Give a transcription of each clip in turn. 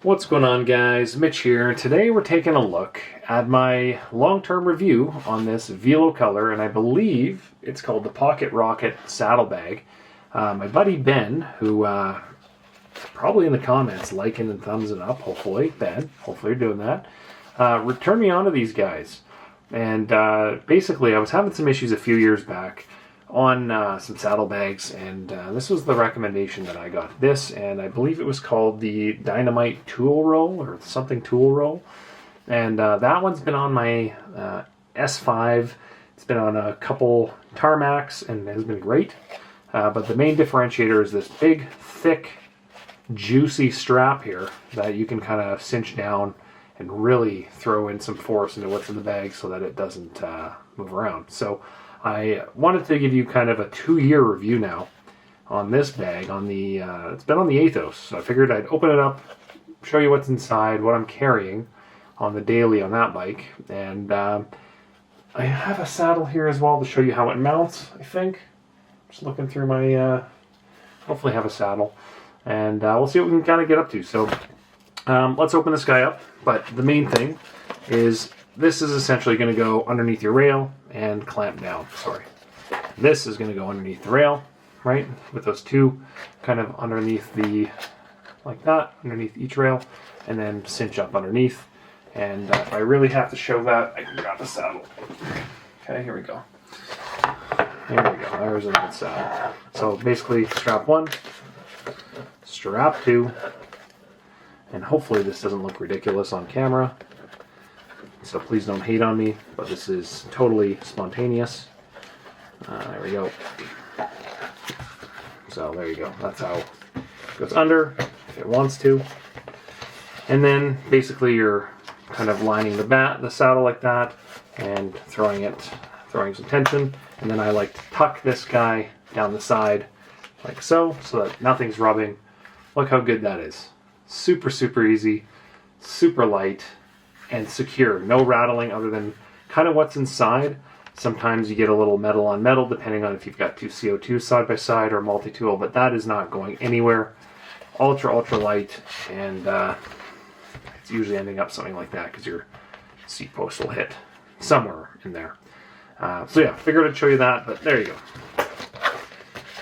What's going on, guys? Mitch here. Today we're taking a look at my long-term review on this VeloColour, and I believe it's called the Pocket Rocket Saddlebag. My buddy Ben, who probably in the comments liking and thumbsing up, hopefully, Ben, hopefully you're doing that, turned me on to these guys. And basically I was having some issues a few years back on some saddlebags, and this was the recommendation that I got. This, and I believe it was called the Dynamite Tool Roll or something Tool Roll, and that one's been on my S5. It's been on a couple tarmacs and has been great, but the main differentiator is this big, thick, juicy strap here that you can kind of cinch down and really throw in some force into what's in the bag so that it doesn't move around. So I wanted to give you kind of a 2-year review now on this bag. On the it's been on the Athos, so I figured I'd open it up, show you what's inside, what I'm carrying on the daily on that bike, and I have a saddle here as well to show you how it mounts. I think just looking through my hopefully have a saddle, and we'll see what we can kind of get up to. So let's open this guy up. But the main thing is this is essentially going to go underneath your rail and clamp down. Sorry. This is going to go underneath the rail, right? With those two kind of underneath the, like that, underneath each rail, and then cinch up underneath. And if I really have to show that, I can grab the saddle. Okay, here we go. Here we go. There's a good saddle. So basically, strap 1, strap 2, and hopefully this doesn't look ridiculous on camera. So please don't hate on me, but this is totally spontaneous. There we go. So there you go. That's how it goes under, if it wants to. And then basically you're kind of lining the saddle like that and throwing some tension. And then I like to tuck this guy down the side like so that nothing's rubbing. Look how good that is. Super, super easy, super light, and secure. No rattling other than kind of what's inside. Sometimes you get a little metal on metal depending on if you've got two CO2 side by side or multi-tool, but that is not going anywhere. Ultra, ultra light, and it's usually ending up something like that because your seat post will hit somewhere in there. So yeah, figured I'd show you that, but there you go.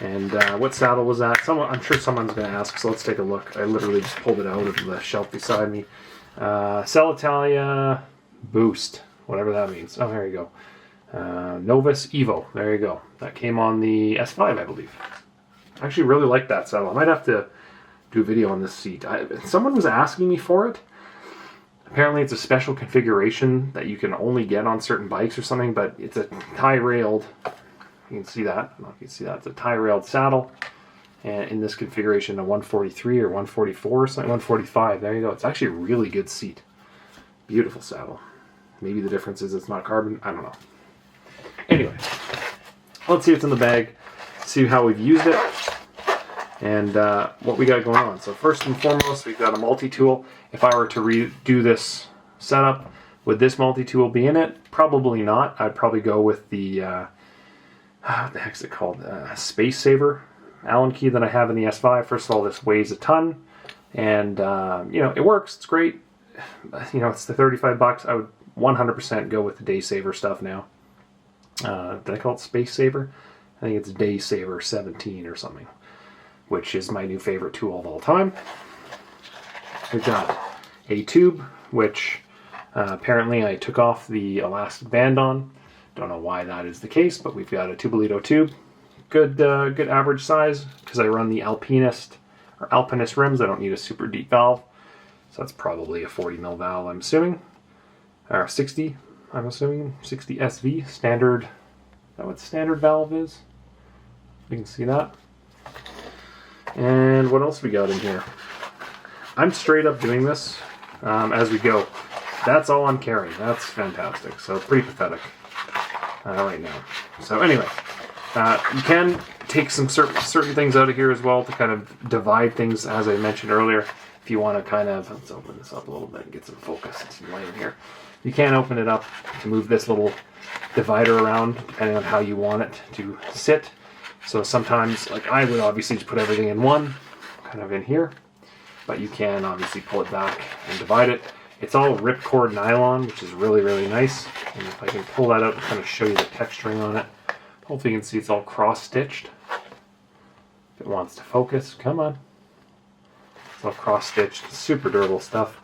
And what saddle was that? I'm sure someone's going to ask, so let's take a look. I literally just pulled it out of the shelf beside me. Celitalia Boost, whatever that means. Oh, there you go. Novus Evo, there you go. That came on the S5, I believe. I actually really like that saddle. I might have to do a video on this seat. Someone was asking me for it. Apparently it's a special configuration that you can only get on certain bikes or something, but it's a tie-railed, you can see that. I don't know if you can see that. It's a tie-railed saddle, and in this configuration, a 143 or 144 or something, 145. There you go. It's actually a really good seat. Beautiful saddle. Maybe the difference is it's not carbon. I don't know. Anyway, let's see what's in the bag. See how we've used it, and what we got going on. So first and foremost, we've got a multi-tool. If I were to redo this setup, would this multi-tool be in it? Probably not. I'd probably go with the what the heck's it called? Space Saver Allen key that I have in the S5. First of all, this weighs a ton, and you know, it works. It's great. You know, it's the $35. I would 100% go with the Day Saver stuff now. Did I call it Space Saver? I think it's Day Saver 17 or something, which is my new favorite tool of all time. We've got a tube, which apparently I took off the elastic band on. Don't know why that is the case, but we've got a Tubolito tube. Good average size, because I run the Alpinist rims. I don't need a super deep valve. So that's probably a 40 mil valve, I'm assuming. Or 60, I'm assuming. 60 SV, standard. Is that what standard valve is? You can see that. And what else we got in here? I'm straight up doing this as we go. That's all I'm carrying. That's fantastic. So pretty pathetic right now. So anyway, you can take some certain things out of here as well to kind of divide things, as I mentioned earlier. If you want to kind of, let's open this up a little bit and get some focus and some light in here. You can open it up to move this little divider around depending on how you want it to sit. So sometimes, like I would obviously just put everything in one, kind of in here. but you can obviously pull it back and divide it. It's all ripcord nylon, which is really, really nice. And if I can pull that out to kind of show you the texturing on it, hopefully you can see it's all cross-stitched. If it wants to focus, come on. It's all cross-stitched, super durable stuff.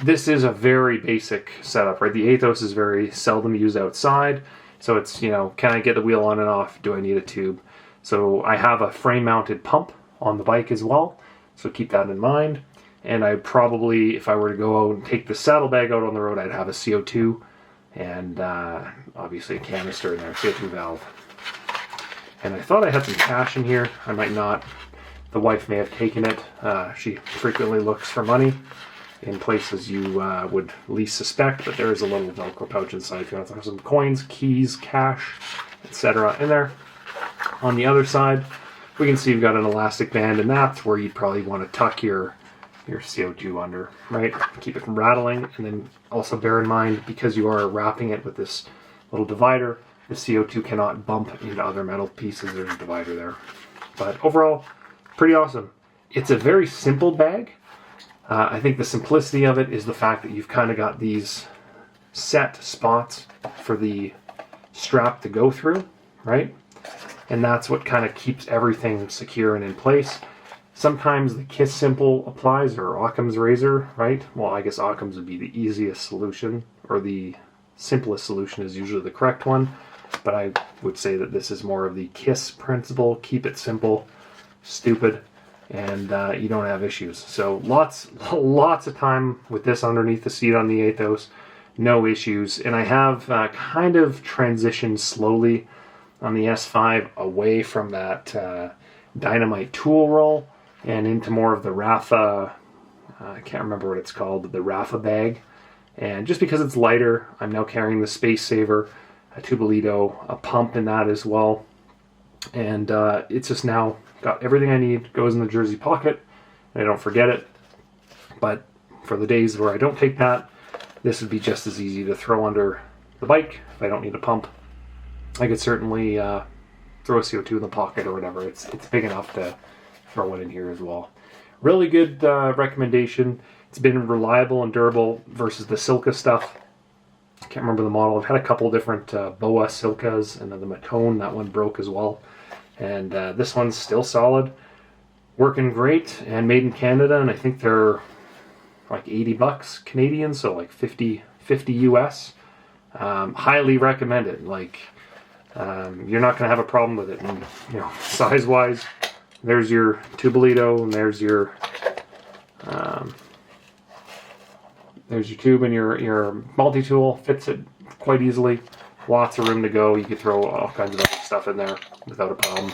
This is a very basic setup, right? The Athos is very seldom used outside. So it's, you know, can I get the wheel on and off? Do I need a tube? So I have a frame-mounted pump on the bike as well. So keep that in mind. And I probably, if I were to go out and take the saddlebag out on the road, I'd have a CO2 and obviously a canister in there, CO2 valve. And I thought I had some cash in here. I might not. The wife may have taken it. She frequently looks for money in places you would least suspect, but there is a little Velcro pouch inside if you want to throw some coins, keys, cash, etc. in there. On the other side, we can see we've got an elastic band, and that's where you'd probably want to tuck your CO2 under, right? Keep it from rattling, and then also bear in mind, because you are wrapping it with this little divider, the CO2 cannot bump into other metal pieces. There's a divider there. But overall, pretty awesome. It's a very simple bag. I think the simplicity of it is the fact that you've kind of got these set spots for the strap to go through, right? And that's what kind of keeps everything secure and in place. Sometimes the Kiss Simple applies, or Occam's razor, right? Well, I guess Occam's would be the easiest solution, or the simplest solution is usually the correct one. But I would say that this is more of the Kiss principle. Keep it simple, stupid, and you don't have issues. So lots of time with this underneath the seat on the Athos. No issues. And I have kind of transitioned slowly on the S5 away from that Dynamite tool roll and into more of the Rafa, I can't remember what it's called, the Rafa bag. And just because it's lighter, I'm now carrying the Space Saver, a Tubolito, a pump in that as well. And it's just now got everything I need, goes in the jersey pocket, and I don't forget it. But for the days where I don't take that, this would be just as easy to throw under the bike if I don't need a pump. I could certainly throw a CO2 in the pocket or whatever. It's big enough to throw it in here as well. Really good recommendation. It's been reliable and durable versus the Silka stuff. I can't remember the model. I've had a couple different Boa Silkas, and then the Matone, that one broke as well. And this one's still solid, working great, and made in Canada, and I think they're like $80 Canadian, so like 50 US. Highly recommend it. Like, you're not going to have a problem with it. And, you know, size-wise, there's your Tubolito, and there's your tube, and your multi-tool fits it quite easily. Lots of room to go. You could throw all kinds of other stuff in there without a problem.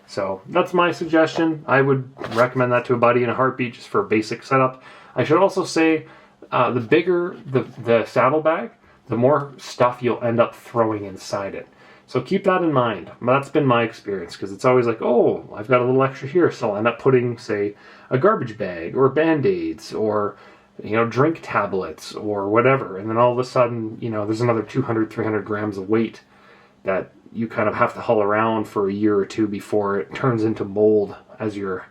So that's my suggestion. I would recommend that to a buddy in a heartbeat, just for a basic setup. I should also say, the bigger the saddlebag, the more stuff you'll end up throwing inside it. So keep that in mind. That's been my experience, because it's always like, oh, I've got a little extra here, so I'll end up putting, say, a garbage bag, or Band-Aids, or, you know, drink tablets, or whatever. And then all of a sudden, you know, there's another 200, 300 grams of weight that you kind of have to haul around for a year or two before it turns into mold as your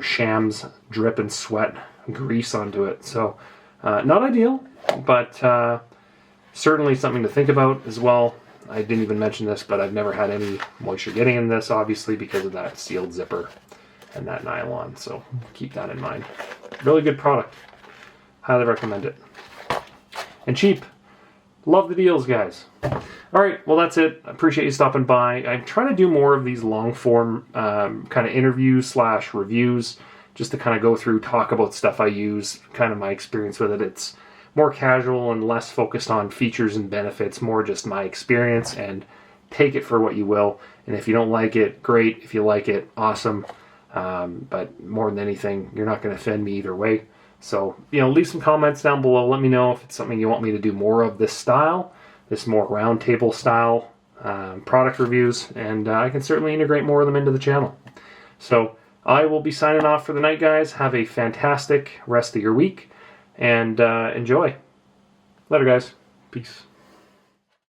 shams drip and sweat grease onto it. So not ideal, but certainly something to think about as well. I didn't even mention this, but I've never had any moisture getting in this, obviously, because of that sealed zipper and that nylon. So keep that in mind. Really good product. Highly recommend it. And cheap. Love the deals, guys. All right, well, that's it. I appreciate you stopping by. I'm trying to do more of these long-form kind of interviews / reviews, just to kind of go through, talk about stuff I use, kind of my experience with it. It's more casual and less focused on features and benefits, more just my experience, and take it for what you will. And if you don't like it, great. If you like it, awesome. But more than anything, you're not going to offend me either way. So, you know, leave some comments down below. Let me know if it's something you want me to do more of this style, this more round table style product reviews, and I can certainly integrate more of them into the channel. So I will be signing off for the night, guys. Have a fantastic rest of your week, and enjoy. Later, guys. Peace.